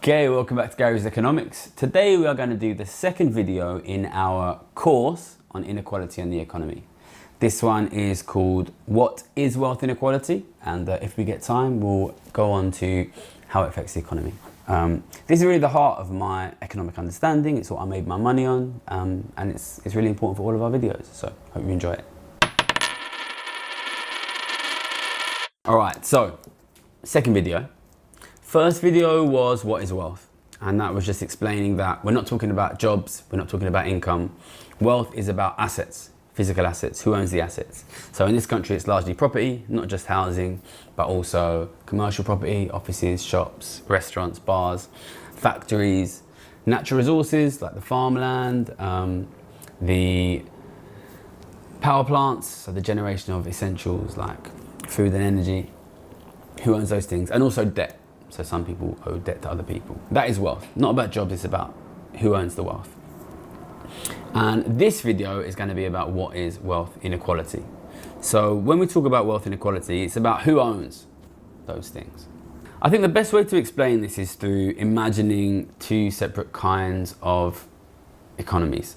Okay, welcome back to Gary's Economics. Today we are going to do the second video in our course on inequality and the economy. This one is called What is Wealth Inequality? And if we get time, we'll go on to how it affects the economy. This is really the heart of my economic understanding. It's what I made my money on, and it's really important for all of our videos. So hope you enjoy it. All right, so second video. First video was what is wealth? And that was just explaining that we're not talking about jobs, we're not talking about income. Wealth is about assets, physical assets. Who owns the assets? So in this country, it's largely property, not just housing, but also commercial property, offices, shops, restaurants, bars, factories, natural resources like the farmland, the power plants, so the generation of essentials like food and energy. Who owns those things? And also debt. So some people owe debt to other people. That is wealth. Not about jobs, it's about who owns the wealth. And this video is going to be about what is wealth inequality. So when we talk about wealth inequality, it's about who owns those things. I think the best way to explain this is through imagining two separate kinds of economies.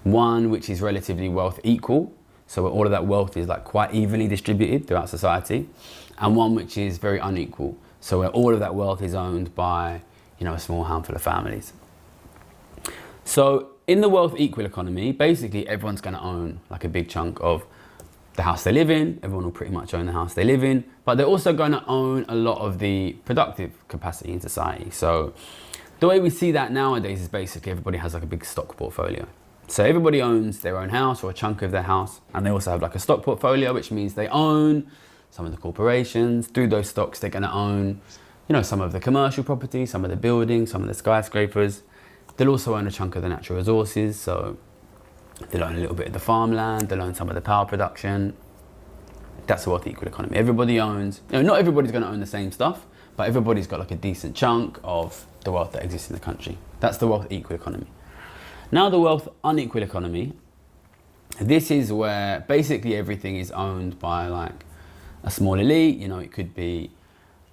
One which is relatively wealth equal, so where all of that wealth is like quite evenly distributed throughout society, and one which is very unequal. So where all of that wealth is owned by, a small handful of families. So in the wealth equal economy, basically everyone's going to own like a big chunk of the house they live in. Everyone will pretty much own the house they live in, but they're also going to own a lot of the productive capacity in society. So the way we see that nowadays is basically everybody has like a big stock portfolio. So everybody owns their own house or a chunk of their house, and they also have like a stock portfolio, which means they own some of the corporations. Through those stocks, they're going to own, some of the commercial property, some of the buildings, some of the skyscrapers. They'll also own a chunk of the natural resources. So they'll own a little bit of the farmland. They'll own some of the power production. That's the wealth equal economy. Everybody owns, not everybody's going to own the same stuff, but everybody's got like a decent chunk of the wealth that exists in the country. That's the wealth equal economy. Now the wealth unequal economy, this is where basically everything is owned by like a small elite. It could be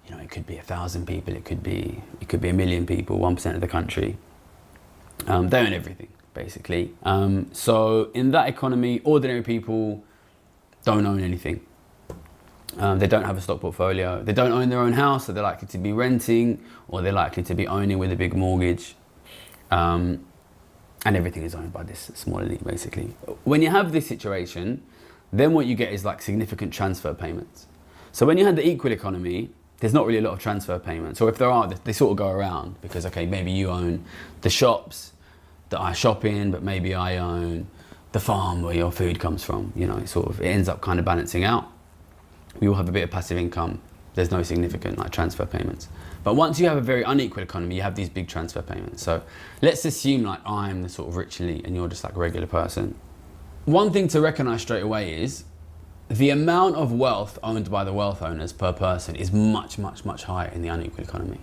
1,000 people, it could be 1 million people, 1% of the country. They own everything basically. So in that economy, ordinary people don't own anything. They don't have a stock portfolio. They don't own their own house, so they're likely to be renting, or they're likely to be owning with a big mortgage. And everything is owned by this small elite basically. When you have this situation, then what you get is like significant transfer payments. So when you had the equal economy, there's not really a lot of transfer payments. Or if there are, they sort of go around because, okay, maybe you own the shops that I shop in, but maybe I own the farm where your food comes from. It ends up kind of balancing out. We all have a bit of passive income. There's no significant like transfer payments. But once you have a very unequal economy, you have these big transfer payments. So let's assume like I'm the sort of rich elite and you're just like a regular person. One thing to recognize straight away is the amount of wealth owned by the wealth owners per person is much, much, much higher in the unequal economy,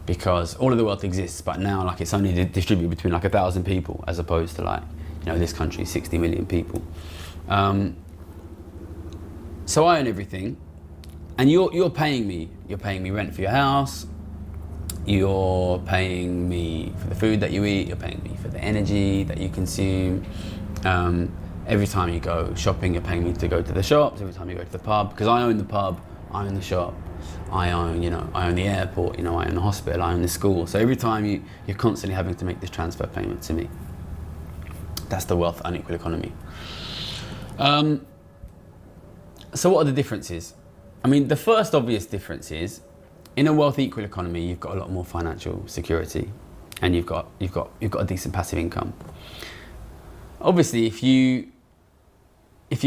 because all of the wealth exists, but now like it's only distributed between like 1,000 people as opposed to like, this country, 60 million people. So I own everything, and you're paying me rent for your house, you're paying me for the food that you eat, you're paying me for the energy that you consume. Every time you go shopping, you're paying me to go to the shops. Every time you go to the pub, because I own the pub, I own the shop, I own the airport, I own the hospital, I own the school. So every time you're constantly having to make this transfer payment to me. That's the wealth unequal economy. So what are the differences? The first obvious difference is, in a wealth equal economy, you've got a lot more financial security, and you've got a decent passive income. Obviously, if you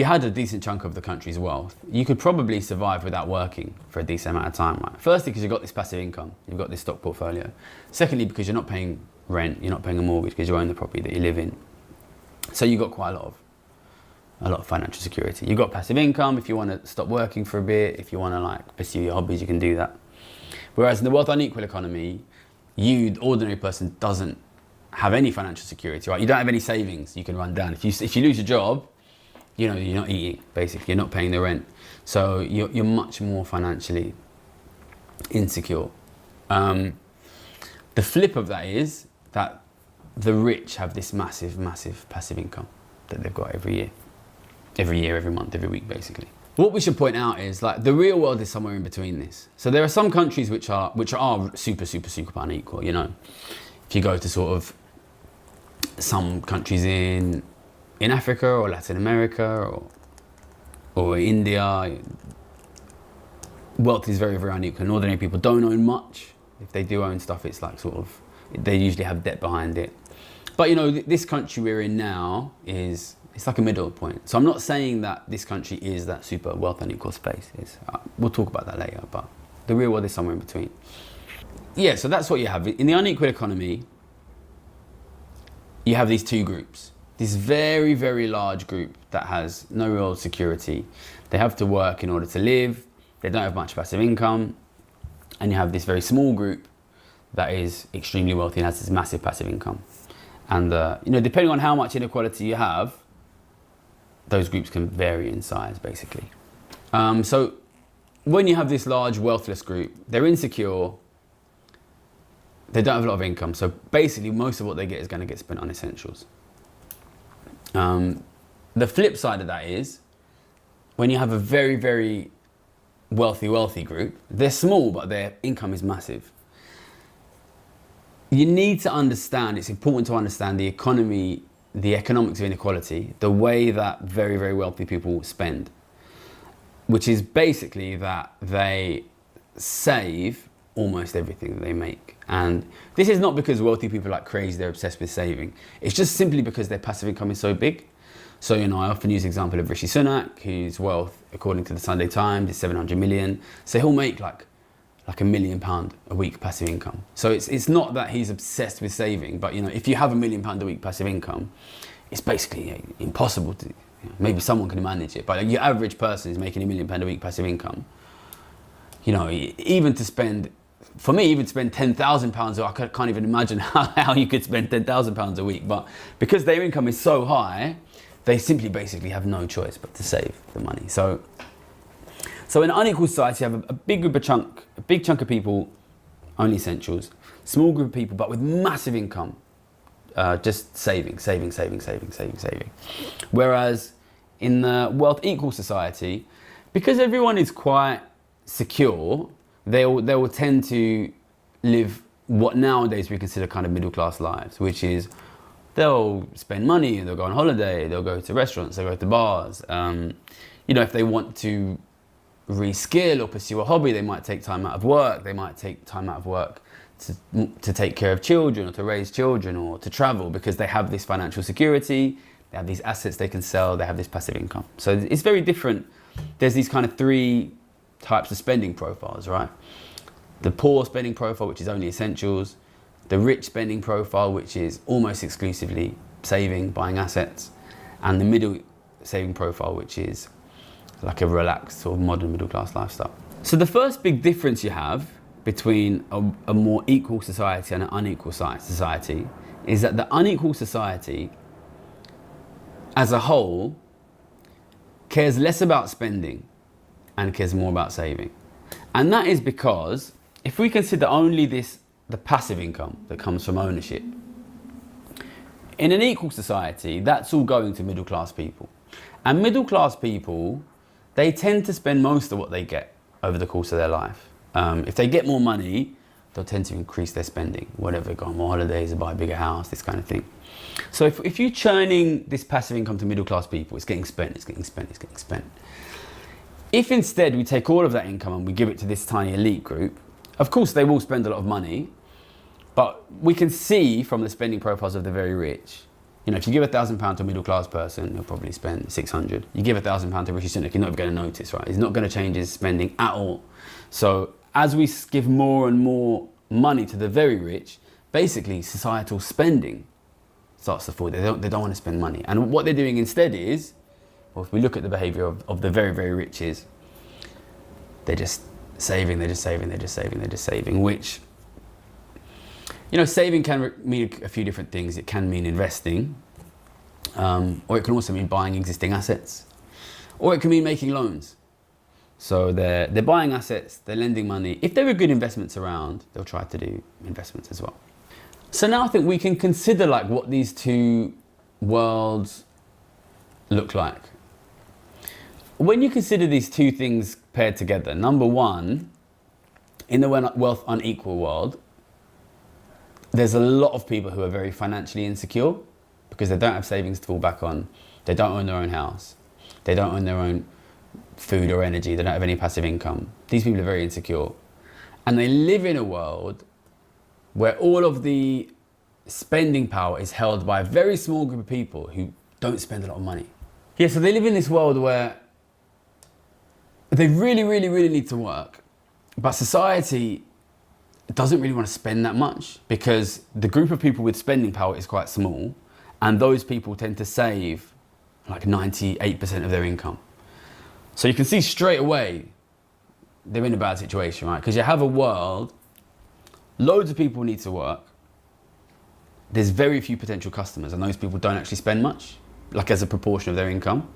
had a decent chunk of the country's wealth, you could probably survive without working for a decent amount of time, right? Firstly, because you've got this passive income, you've got this stock portfolio. Secondly, because you're not paying rent, you're not paying a mortgage because you own the property that you live in. So you've got quite a lot of financial security. You've got passive income. If you want to stop working for a bit, if you want to like pursue your hobbies, you can do that. Whereas in the wealth unequal economy, the ordinary person doesn't have any financial security, right? You don't have any savings you can run down. If you lose your job, you're not eating, basically. You're not paying the rent. So you're much more financially insecure. The flip of that is that the rich have this massive, massive passive income that they've got every year, every month, every week, basically. What we should point out is like the real world is somewhere in between this. So there are some countries which are super, super, super unequal, you know. If you go to sort of some countries in Africa or Latin America or India, wealth is very, very unequal. Ordinary people don't own much. If they do own stuff, it's like sort of, they usually have debt behind it. But you know, this country we're in now it's like a middle point. So I'm not saying that this country is that super wealth unequal space. We'll talk about that later, but the real world is somewhere in between. Yeah, so that's what you have. In the unequal economy, you have these two groups. This very, very large group that has no real security. They have to work in order to live. They don't have much passive income. And you have this very small group that is extremely wealthy and has this massive passive income. And you know, depending on how much inequality you have, those groups can vary in size, basically. So when you have this large wealthless group, they're insecure, they don't have a lot of income. So basically most of what they get is going to get spent on essentials. The flip side of that is when you have a very, very wealthy group, they're small, but their income is massive. You need to understand, it's important to understand the economy, the economics of inequality, the way that very, very wealthy people spend, which is basically that they save almost everything that they make. And this is not because wealthy people are like crazy, they're obsessed with saving. It's just simply because their passive income is so big. So, you know, I often use the example of Rishi Sunak, whose wealth, according to the Sunday Times, is 700 million. So he'll make like £1 million a week passive income. So it's not that he's obsessed with saving, but you know, if you have £1 million a week passive income, it's basically impossible to, maybe someone can manage it, but like your average person is making £1 million a week passive income. You know, even to spend £10,000, I can't even imagine how you could spend £10,000 a week, but because their income is so high, they simply basically have no choice but to save the money. So in an unequal society, you have a big chunk of people, only essentials, small group of people, but with massive income, just saving. Whereas in the wealth equal society, because everyone is quite secure, they will tend to live what nowadays we consider kind of middle class lives, which is they'll spend money, they'll go on holiday, they'll go to restaurants, they'll go to bars. You know, if they want to reskill or pursue a hobby, they might take time out of work. They might take time out of work to take care of children or to raise children or to travel because they have this financial security, they have these assets they can sell, they have this passive income. So it's very different. There's these kind of three types of spending profiles, right? The poor spending profile, which is only essentials. The rich spending profile, which is almost exclusively saving, buying assets. And the middle saving profile, which is like a relaxed sort of modern middle class lifestyle. So the first big difference you have between a more equal society and an unequal society is that the unequal society as a whole cares less about spending and cares more about saving. And that is because if we consider only the passive income that comes from ownership, in an equal society, that's all going to middle class people. And middle class people, they tend to spend most of what they get over the course of their life. If they get more money, they'll tend to increase their spending, whatever, go on more holidays or buy a bigger house, this kind of thing. So if you're churning this passive income to middle class people, it's getting spent. If instead we take all of that income and we give it to this tiny elite group, of course they will spend a lot of money, but we can see from the spending profiles of the very rich, you know, if you give £1,000 to a middle class person, he'll probably spend 600. You give £1,000 to Rishi Sunak, you're not even going to notice, right? He's not going to change his spending at all. So as we give more and more money to the very rich, basically societal spending starts to fall. They don't want to spend money. And what they're doing instead is, well, if we look at the behavior of the very, very rich is, they're just saving, which, you know, saving can mean a few different things. It can mean investing, or it can also mean buying existing assets, or it can mean making loans. So they're buying assets, they're lending money. If there are good investments around, they'll try to do investments as well. So now I think we can consider like what these two worlds look like. When you consider these two things paired together, number one, in the wealth unequal world, there's a lot of people who are very financially insecure because they don't have savings to fall back on. They don't own their own house. They don't own their own food or energy. They don't have any passive income. These people are very insecure. And they live in a world where all of the spending power is held by a very small group of people who don't spend a lot of money. Yeah, so they live in this world where they really, really, really need to work. But society doesn't really want to spend that much because the group of people with spending power is quite small, and those people tend to save like 98% of their income. So you can see straight away they're in a bad situation, right? Because you have a world, loads of people need to work, there's very few potential customers, and those people don't actually spend much, like as a proportion of their income.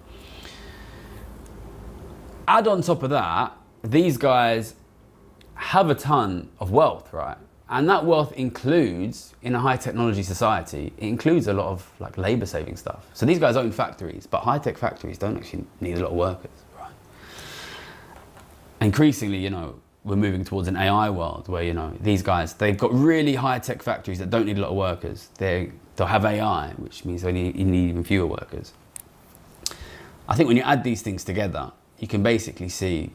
Add on top of that, these guys have a ton of wealth, right? And that wealth includes, in a high technology society, it includes a lot of like labor saving stuff. So these guys own factories, but high tech factories don't actually need a lot of workers, right? Increasingly, you know, we're moving towards an AI world where, you know, these guys, they've got really high tech factories that don't need a lot of workers. They'll have AI, which means you need even fewer workers. I think when you add these things together, you can basically see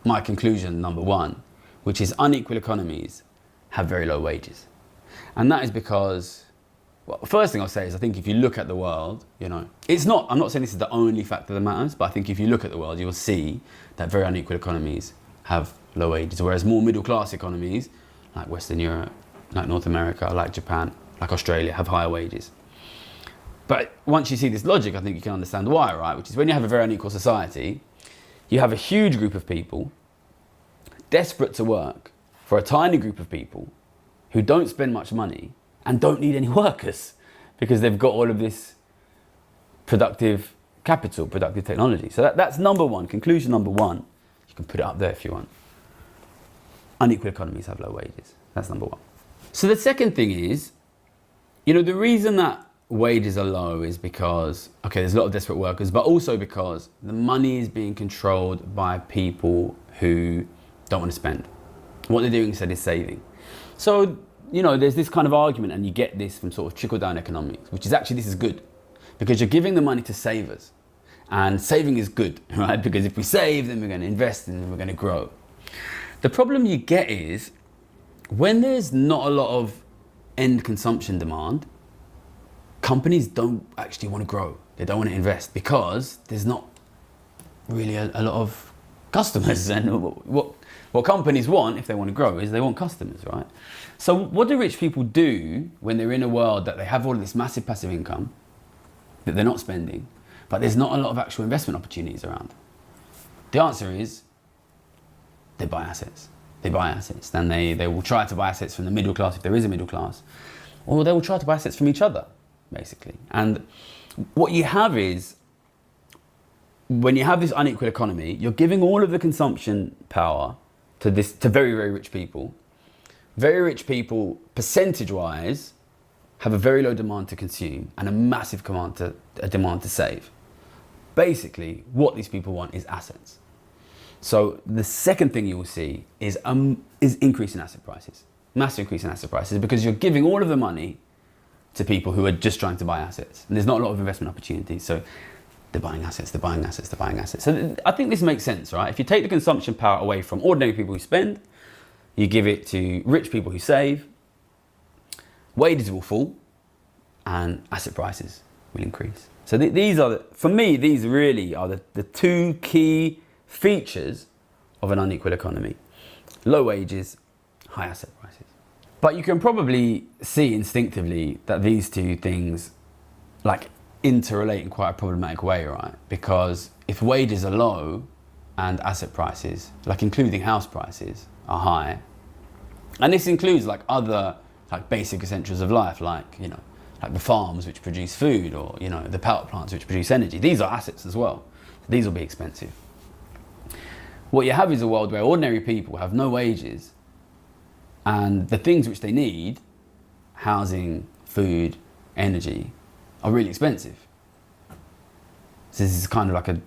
my conclusion, number one, which is unequal economies have very low wages. And that is because, well, first thing I'll say is I think if you look at the world, you know, I'm not saying this is the only factor that matters, but I think if you look at the world, you'll see that very unequal economies have low wages, whereas more middle class economies, like Western Europe, like North America, like Japan, like Australia, have higher wages. But once you see this logic, I think you can understand why, right? Which is when you have a very unequal society, you have a huge group of people desperate to work for a tiny group of people who don't spend much money and don't need any workers because they've got all of this productive capital, productive technology. So that's number one, conclusion number one. You can put it up there if you want. Unequal economies have low wages. That's number one. So the second thing is, you know, the reason that wages are low is because, okay, there's a lot of desperate workers, but also because the money is being controlled by people who don't want to spend. What they're doing instead is saving. So, you know, there's this kind of argument, and you get this from sort of trickle-down economics, which is actually, this is good, because you're giving the money to savers. And saving is good, right? Because if we save, then we're going to invest and then we're going to grow. The problem you get is when there's not a lot of end consumption demand, companies don't actually want to grow. They don't want to invest because there's not really a lot of customers. And what companies want, if they want to grow, is they want customers, right? So what do rich people do when they're in a world that they have all of this massive passive income that they're not spending, but there's not a lot of actual investment opportunities around? The answer is they buy assets. They buy assets. Then they will try to buy assets from the middle class if there is a middle class, or they will try to buy assets from each other, basically. And what you have is, when you have this unequal economy, you're giving all of the consumption power to very, very rich people. Very rich people, percentage-wise, have a very low demand to consume and a massive demand to save. Basically, what these people want is assets. So the second thing you will see is increase in asset prices. Massive increase in asset prices, because you're giving all of the money to people who are just trying to buy assets. And there's not a lot of investment opportunities. So they're buying assets, they're buying assets, they're buying assets. So I think this makes sense, right? If you take the consumption power away from ordinary people who spend, you give it to rich people who save, wages will fall and asset prices will increase. So for me, these really are the two key features of an unequal economy. Low wages, high asset prices. But you can probably see instinctively that these two things like interrelate in quite a problematic way, right? Because if wages are low and asset prices, like including house prices, are high, and this includes like other like basic essentials of life, like, you know, like the farms which produce food, or, you know, the power plants which produce energy. These are assets as well. These will be expensive. What you have is a world where ordinary people have no wages, and the things which they need housing, food, energy are really expensive. So this is kind of like a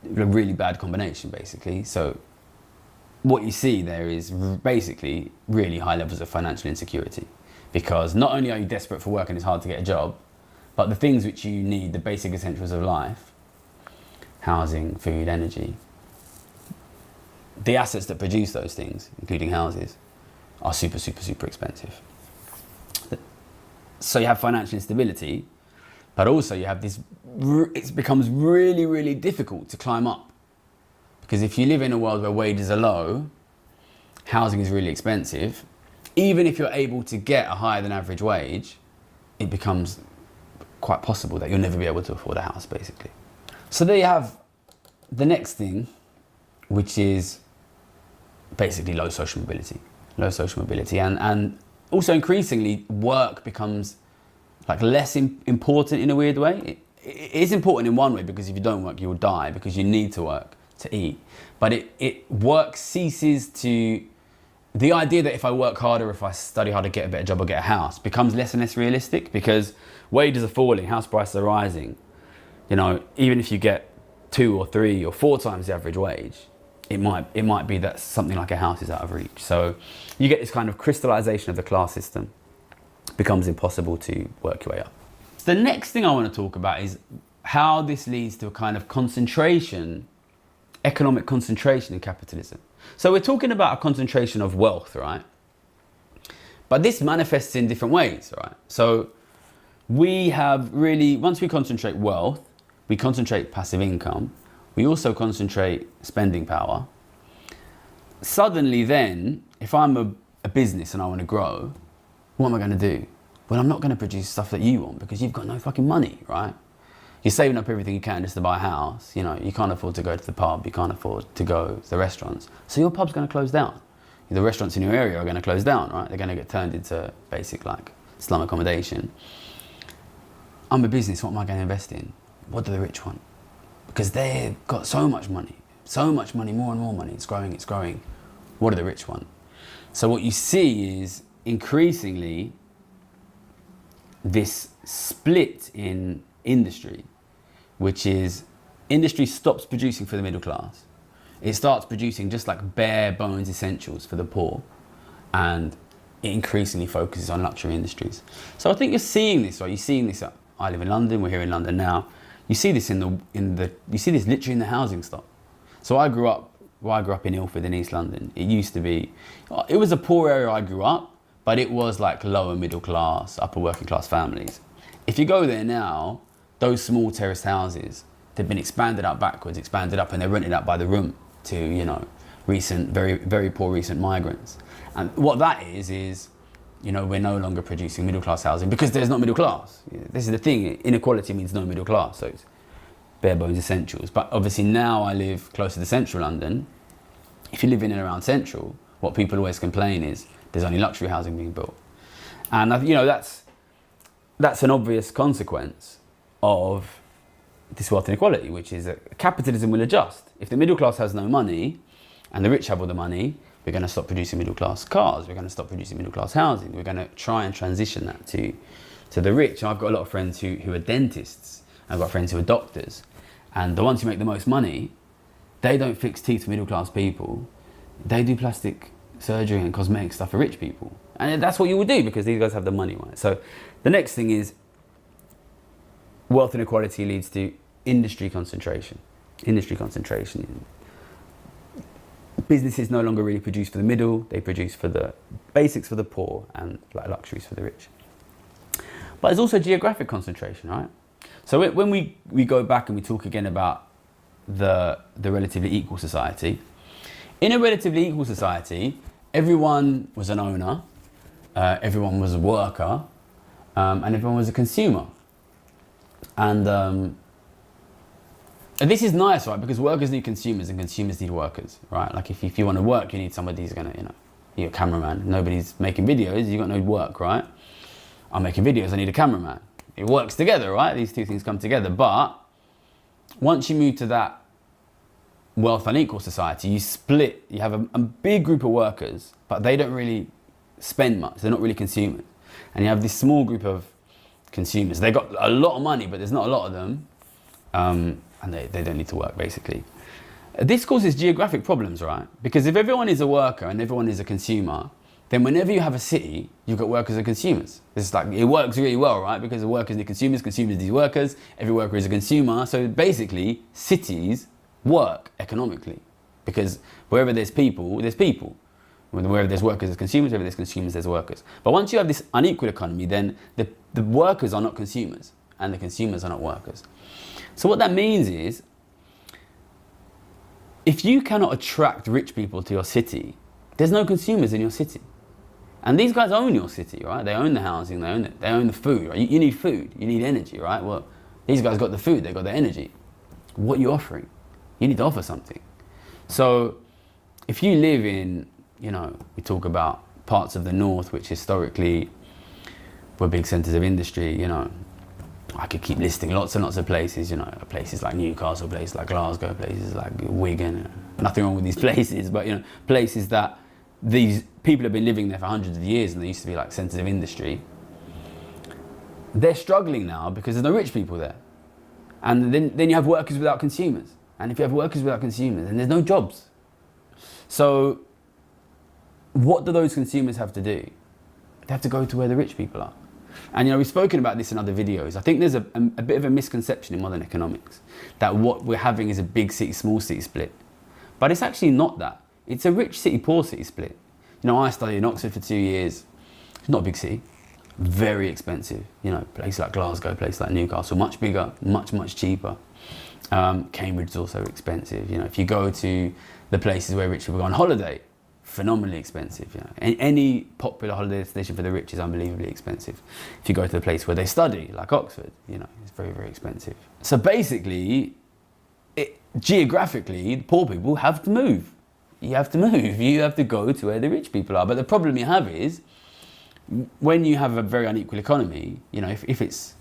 really bad combination, basically. So what you see there is basically really high levels of financial insecurity, because not only are you desperate for work and it's hard to get a job, but the things which you need, the basic essentials of life, housing, food, energy, the assets that produce those things, including houses, are super, super, super expensive. So you have financial instability, but also you have this, it becomes really, really difficult to climb up. Because if you live in a world where wages are low, housing is really expensive, even if you're able to get a higher than average wage, it becomes quite possible that you'll never be able to afford a house, basically. So there you have the next thing, which is basically low social mobility. Low social mobility. And also increasingly, work becomes like less important in a weird way. It is important in one way, because if you don't work, you will die, because you need to work to eat. But work ceases to, the idea that if I work harder, if I study harder, get a better job or get a house, becomes less and less realistic, because wages are falling, house prices are rising. You know, even if you get 2 or 3 or 4 times the average wage, it might be that something like a house is out of reach. So you get this kind of crystallization of the class system. It becomes impossible to work your way up. So the next thing I want to talk about is how this leads to a kind of concentration, economic concentration in capitalism. So we're talking about a concentration of wealth, right? But this manifests in different ways, right? So we have really, once we concentrate wealth, we concentrate passive income, we also concentrate spending power. Suddenly then, if I'm a business and I want to grow, what am I going to do? Well, I'm not going to produce stuff that you want, because you've got no fucking money, right? You're saving up everything you can just to buy a house. You know, you can't afford to go to the pub, you can't afford to go to the restaurants. So your pub's going to close down. The restaurants in your area are going to close down, right? They're going to get turned into basic like slum accommodation. I'm a business, what am I going to invest in? What do the rich want? Because they've got so much money, more and more money. It's growing, it's growing. What do the rich want? So what you see is increasingly this split in industry, which is industry stops producing for the middle class. It starts producing just like bare bones essentials for the poor, and it increasingly focuses on luxury industries. So I think you're seeing this, right? You're seeing this. I live in London. We're here in London now. You see this you see this literally in the housing stock. So I grew up in Ilford in East London. It used to be, it was a poor area I grew up, but it was like lower middle class, upper working class families. If you go there now, those small terraced houses, they've been expanded out backwards, expanded up, and they're rented out by the room to, you know, recent, very, very poor recent migrants. And what that is, you know, we're no longer producing middle class housing because there's not middle class. This is the thing, inequality means no middle class, so it's bare bones essentials. But obviously now I live closer to central London. If you live in and around central, what people always complain is there's only luxury housing being built. And you know, that's an obvious consequence of this wealth inequality, which is that capitalism will adjust. If the middle class has no money and the rich have all the money, we're going to stop producing middle class cars, we're going to stop producing middle class housing, we're going to try and transition that to the rich. I've got a lot of friends who are dentists, I've got friends who are doctors, and the ones who make the most money, they don't fix teeth for middle class people, they do plastic surgery and cosmetic stuff for rich people. And that's what you would do because these guys have the money, right? So the next thing is wealth inequality leads to industry concentration. Industry concentration. Businesses no longer really produce for the middle, they produce for the basics for the poor and like luxuries for the rich. But there's also geographic concentration, right? So when we go back and we talk again about the relatively equal society, in a relatively equal society, everyone was an owner, everyone was a worker, and everyone was a consumer. And this is nice, right? Because workers need consumers and consumers need workers, right? Like if you want to work, you need somebody who's gonna, you know, you're a cameraman. Nobody's making videos, you got no work, right? I'm making videos, I need a cameraman. It works together, right? These two things come together. But once you move to that wealth unequal society, you split, you have a big group of workers, but they don't really spend much, they're not really consumers. And you have this small group of consumers. They got a lot of money, but there's not a lot of them. And they don't need to work, basically. This causes geographic problems, right? Because if everyone is a worker and everyone is a consumer, then whenever you have a city, you've got workers and consumers. It's like, it works really well, right? Because the workers need consumers, consumers need workers, every worker is a consumer. So basically, cities work economically. Because wherever there's people, there's people. Wherever there's workers, there's consumers. Wherever there's consumers, there's workers. But once you have this unequal economy, then the workers are not consumers and the consumers are not workers. So what that means is, if you cannot attract rich people to your city, there's no consumers in your city. And these guys own your city, right? They own the housing, they own the food, right? You need food, you need energy, right? Well, these guys got the food, they got the energy. What are you offering? You need to offer something. So if you live in, we talk about parts of the north, which historically were big centres of industry, I could keep listing lots and lots of places, places like Newcastle, places like Glasgow, places like Wigan. Nothing wrong with these places, but places that these people have been living there for hundreds of years and they used to be like centres of industry. They're struggling now because there's no rich people there. And then you have workers without consumers. And if you have workers without consumers, then there's no jobs. So what do those consumers have to do? They have to go to where the rich people are. And we've spoken about this in other videos. I think there's a bit of a misconception in modern economics that what we're having is a big city, small city split. But it's actually not that. It's a rich city, poor city split. I studied in Oxford for 2 years. It's not a big city, very expensive. Places like Glasgow, places like Newcastle, much bigger, much, much cheaper. Cambridge is also expensive. If you go to the places where rich people go on holiday, phenomenally expensive. Any popular holiday destination for the rich is unbelievably expensive. If you go to the place where they study, like Oxford, it's very, very expensive. So basically, geographically, the poor people have to move. You have to move. You have to go to where the rich people are. But the problem you have is, when you have a very unequal economy, if it's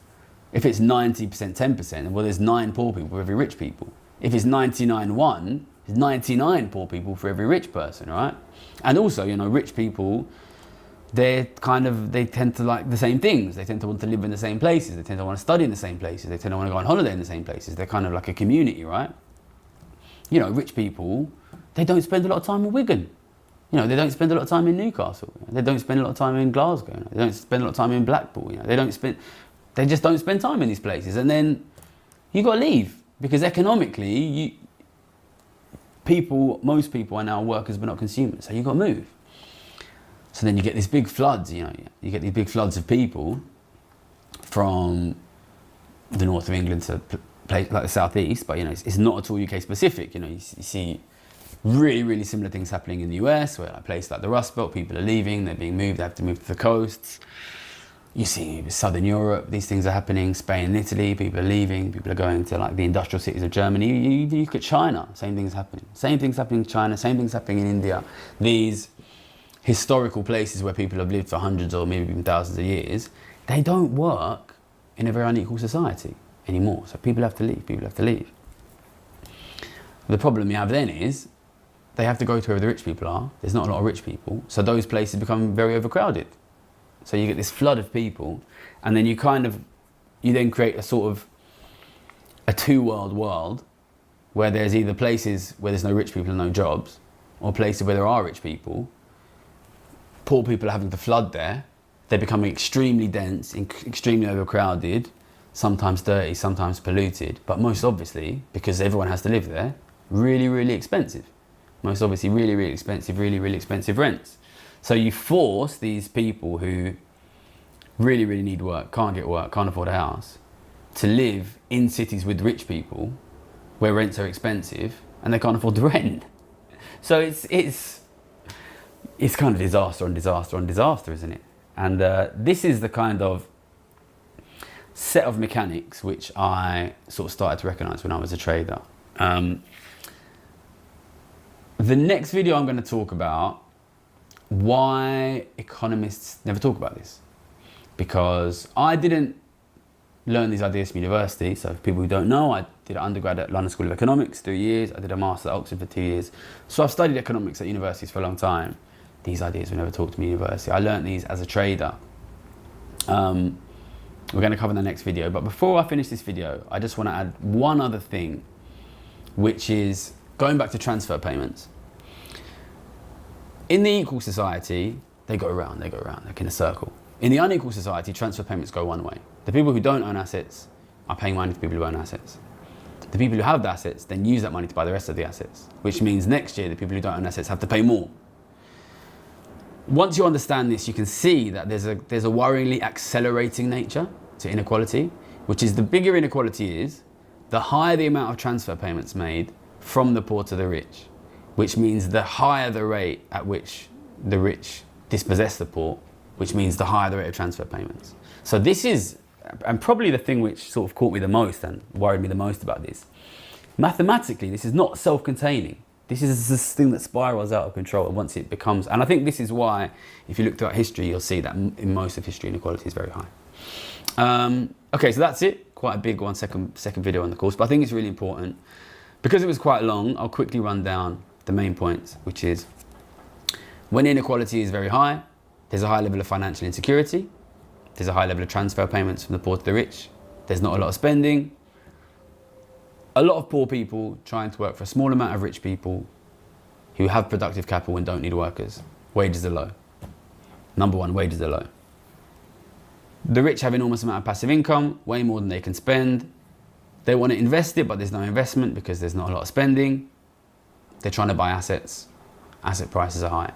90%, 10%, well, there's 9 poor people for every rich people. If it's 99-1, there's 99 poor people for every rich person, right? And also, rich people, they tend to like the same things. They tend to want to live in the same places. They tend to want to study in the same places. They tend to want to go on holiday in the same places. They're kind of like a community, right? Rich people, they don't spend a lot of time in Wigan. They don't spend a lot of time in Newcastle. They don't spend a lot of time in Glasgow. They don't spend a lot of time in Blackpool. They just don't spend time in these places. And then you got to leave, because economically, most people are now workers but not consumers. So you got to move. So then you get these big floods. You get these big floods of people from the north of England to places like the southeast. But it's not at all UK specific. You see really, really similar things happening in the US, where like places like the Rust Belt, people are leaving, they're being moved, they have to move to the coasts. You see Southern Europe, these things are happening. Spain and Italy, people are leaving, people are going to like the industrial cities of Germany. You look at China, same things happening. Same things happening in China, same things happening in India. These historical places where people have lived for hundreds or maybe even thousands of years, they don't work in a very unequal society anymore. So people have to leave, The problem you have then is, they have to go to where the rich people are. There's not a lot of rich people. So those places become very overcrowded. So you get this flood of people, and then you then create a sort of a two-world world where there's either places where there's no rich people and no jobs, or places where there are rich people. Poor people are having to flood there. They're becoming extremely dense, extremely overcrowded, sometimes dirty, sometimes polluted, but most obviously, because everyone has to live there, really, really expensive. Most obviously really, really expensive, really, really expensive rents. So you force these people who really, really need work, can't get work, can't afford a house, to live in cities with rich people where rents are expensive and they can't afford the rent. So it's kind of disaster on disaster on disaster, isn't it? And this is the kind of set of mechanics which I sort of started to recognize when I was a trader. The next video I'm going to talk about why economists never talk about this, because I didn't learn these ideas from university. So for people who don't know, I did an undergrad at London School of Economics 3 years. I did a master at Oxford for 2 years. So I've studied economics at universities for a long time. These ideas were never taught to me at university. I learned these as a trader. We're going to cover in the next video. But before I finish this video, I just want to add one other thing, which is going back to transfer payments. In the equal society, they go around, like in a circle. In the unequal society, transfer payments go one way. The people who don't own assets are paying money to people who own assets. The people who have the assets then use that money to buy the rest of the assets, which means next year the people who don't own assets have to pay more. Once you understand this, you can see that there's a worryingly accelerating nature to inequality, which is the bigger inequality is, the higher the amount of transfer payments made from the poor to the rich, which means the higher the rate at which the rich dispossess the poor, which means the higher the rate of transfer payments. So this is, and probably the thing which sort of caught me the most and worried me the most about this, mathematically this is not self-containing. This is this thing that spirals out of control, and once it becomes, and I think this is why, if you look throughout history, you'll see that in most of history, inequality is very high. Okay, so that's it. Quite a big one, second video on the course, but I think it's really important. Because it was quite long, I'll quickly run down the main points, which is when inequality is very high, there's a high level of financial insecurity, there's a high level of transfer payments from the poor to the rich, there's not a lot of spending, a lot of poor people trying to work for a small amount of rich people who have productive capital and don't need workers. Wages are low. Number one, wages are low. The rich have enormous amount of passive income, way more than they can spend. They want to invest it, but there's no investment because there's not a lot of spending. They're trying to buy assets. Asset prices are high.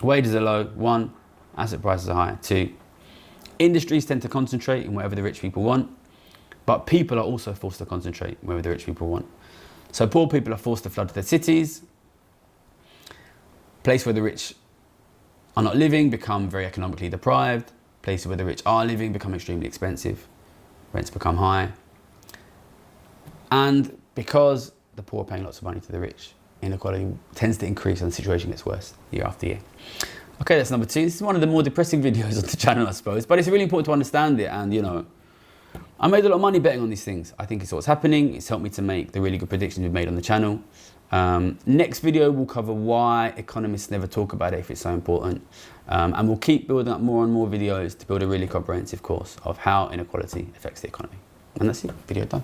Wages are low, one. Asset prices are high, two. Industries tend to concentrate in whatever the rich people want, but people are also forced to concentrate wherever the rich people want. So poor people are forced to flood to their cities. Places where the rich are not living become very economically deprived. Places where the rich are living become extremely expensive. Rents become high. And because the poor are paying lots of money to the rich, inequality tends to increase and the situation gets worse year after year. Okay, that's number two. This is one of the more depressing videos on the channel, I suppose, but it's really important to understand it. And you know, I made a lot of money betting on these things. I think it's what's happening. It's helped me to make the really good predictions we've made on the channel. Next video will cover why economists never talk about it if it's so important. And we'll keep building up more and more videos to build a really comprehensive course of how inequality affects the economy. And that's it, video done.